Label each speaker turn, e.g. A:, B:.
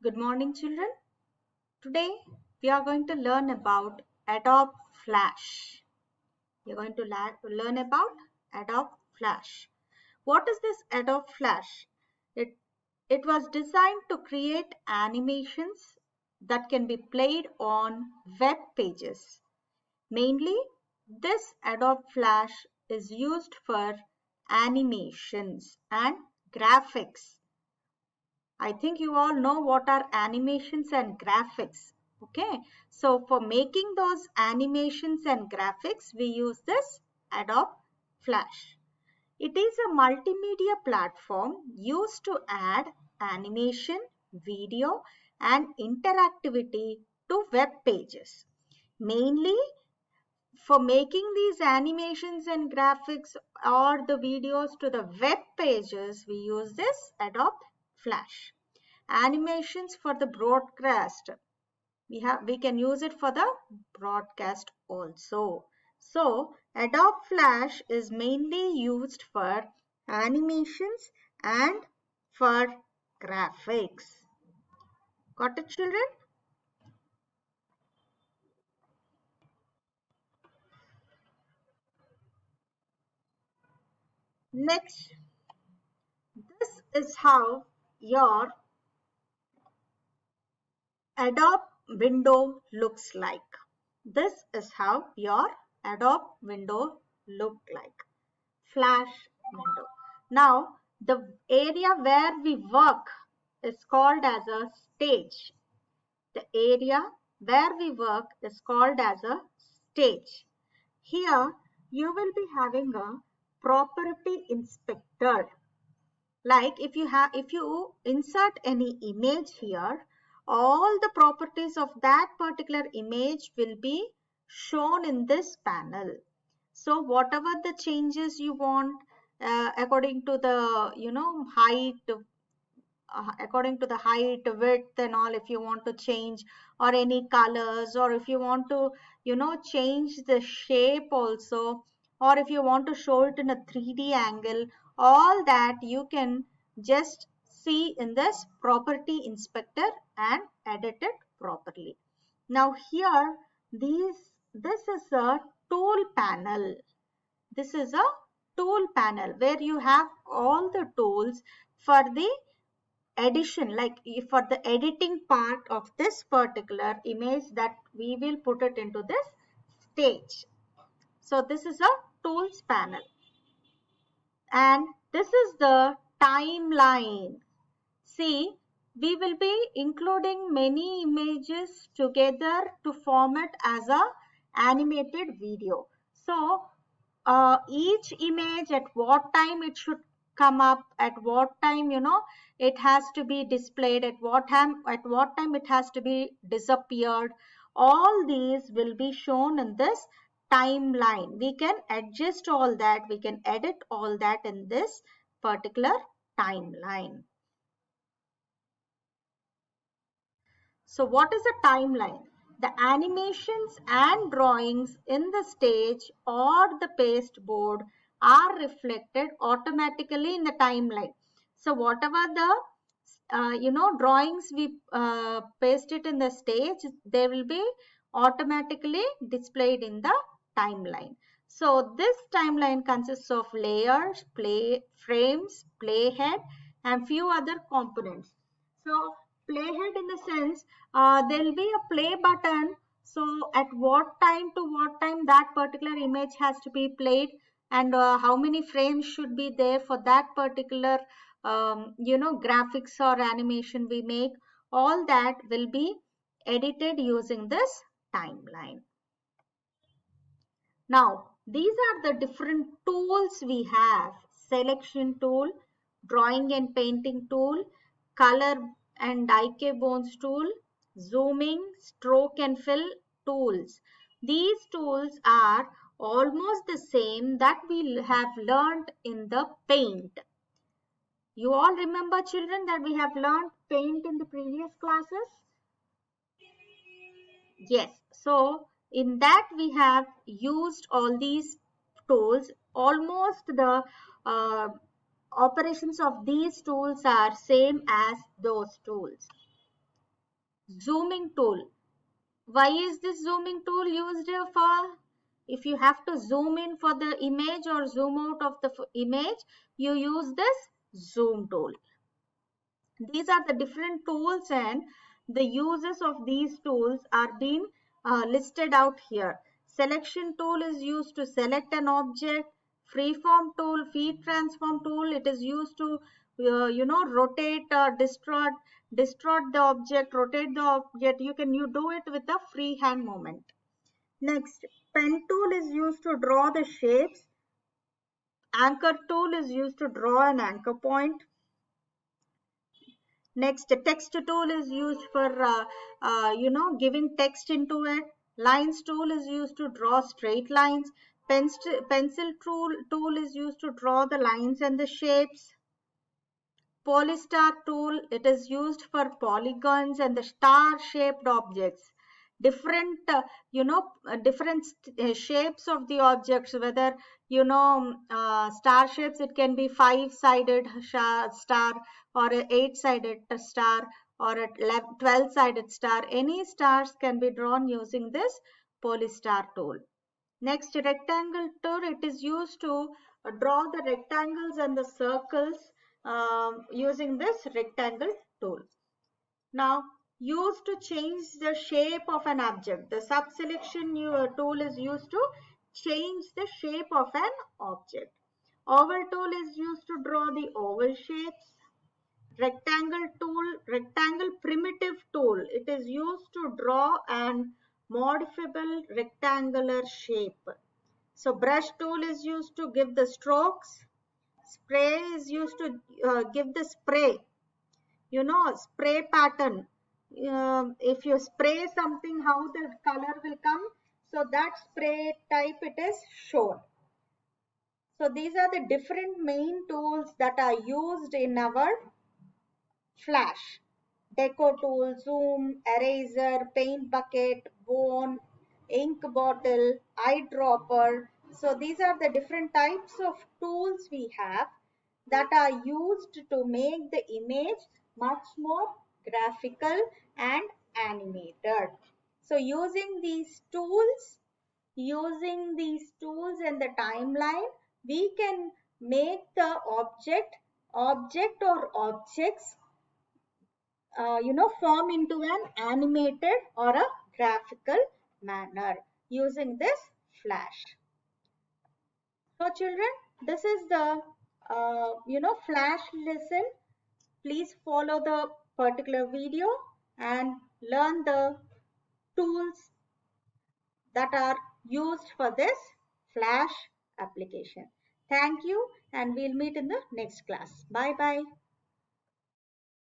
A: Good morning, children. Today we are going to learn about Adobe Flash. We are going to learn about Adobe Flash. What is this Adobe Flash? It was designed to create animations that can be played on web pages. Mainly, this Adobe Flash is used for animations and graphics. I think you all know what are animations and graphics. Okay, so for making those animations and graphics, we use this Adobe Flash. It is a multimedia platform used to add animation, video, and interactivity to web pages. Mainly for making these animations and graphics or the videos to the web pages, we use this Adobe Flash. Animations for the broadcast, we can use it for the broadcast also. So Adobe Flash is mainly used for animations and for graphics. Got it, children? Next, this is how your Adobe window looks like. This is how your Adobe window look like. Flash window. Now, the area where we work is called as a stage. The area where we work is called as a stage. Here, you will be having a property inspector. Like if you insert any image here, all the properties of that particular image will be shown in this panel. So whatever the changes you want, according to the height, according to the height, width and all, if you want to change, or any colors, or if you want to change the shape also, or if you want to show it in a 3D angle, all that you can just see in this property inspector and edit it properly. Now here, this is a tool panel. This is a tool panel where you have all the tools for the edition, like for the editing part of this particular image, that we will put it into this stage. So this is a tools panel, and this is the timeline. See, we will be including many images together to form it as a animated video. So each image, at what time it should come up, at what time it has to be displayed, at what time it has to be disappeared, all these will be shown in this timeline. We can adjust all that, we can edit all that in this particular timeline. So what is a timeline? The animations and drawings in the stage or the pasteboard are reflected automatically in the timeline. So whatever the drawings we paste it in the stage, they will be automatically displayed in the timeline. So this timeline consists of layers, play frames, playhead, and few other components. So playhead, in the sense, there will be a play button. So at what time to what time that particular image has to be played, and how many frames should be there for that particular graphics or animation we make, all that will be edited using this timeline. Now, these are the different tools we have: selection tool, drawing and painting tool, color and decay bones tool, zooming, stroke and fill tools. These tools are almost the same that we have learned in the paint. You all remember, children, that we have learned paint in the previous classes? Yes. So in that we have used all these tools. Almost the uh, operations of these tools are same as those tools. Zooming tool. Why is this zooming tool used for? If you have to zoom in for the image or zoom out of the image, you use this zoom tool. These are the different tools, and the uses of these tools are being listed out here. Selection tool is used to select an object. Freeform tool, feed transform tool, it is used to rotate or distort the object, rotate the object. You do it with a freehand movement. Next, pen tool is used to draw the shapes. Anchor tool is used to draw an anchor point. Next, text tool is used for giving text into it. Lines tool is used to draw straight lines. Pencil tool is used to draw the lines and the shapes. Polystar tool, it is used for polygons and the star shaped objects. Different different shapes of the objects, whether star shapes, it can be 5-sided star or a 8-sided star or a 12-sided star. Any stars can be drawn using this polystar tool. Next, rectangle tool, it is used to draw the rectangles and the circles using this rectangle tool. Now, used to change the shape of an object. The subselection tool is used to change the shape of an object. Oval tool is used to draw the oval shapes. Rectangle tool, rectangle primitive tool, it is used to draw an modifiable rectangular shape. So brush tool is used to give the strokes. Spray is used to give the spray, spray pattern. If you spray something, how the color will come. So that spray type it is shown. So these are the different main tools that are used in our Flash. Deco tool, zoom, eraser, paint bucket, bone, ink bottle, eyedropper. So these are the different types of tools we have that are used to make the image much more graphical and animated. So using these tools and the timeline, we can make the object or objects form into an animated or a graphical manner using this Flash. So children, this is the Flash lesson. Please follow the particular video and learn the tools that are used for this Flash application. Thank you, and we'll meet in the next class. Bye bye.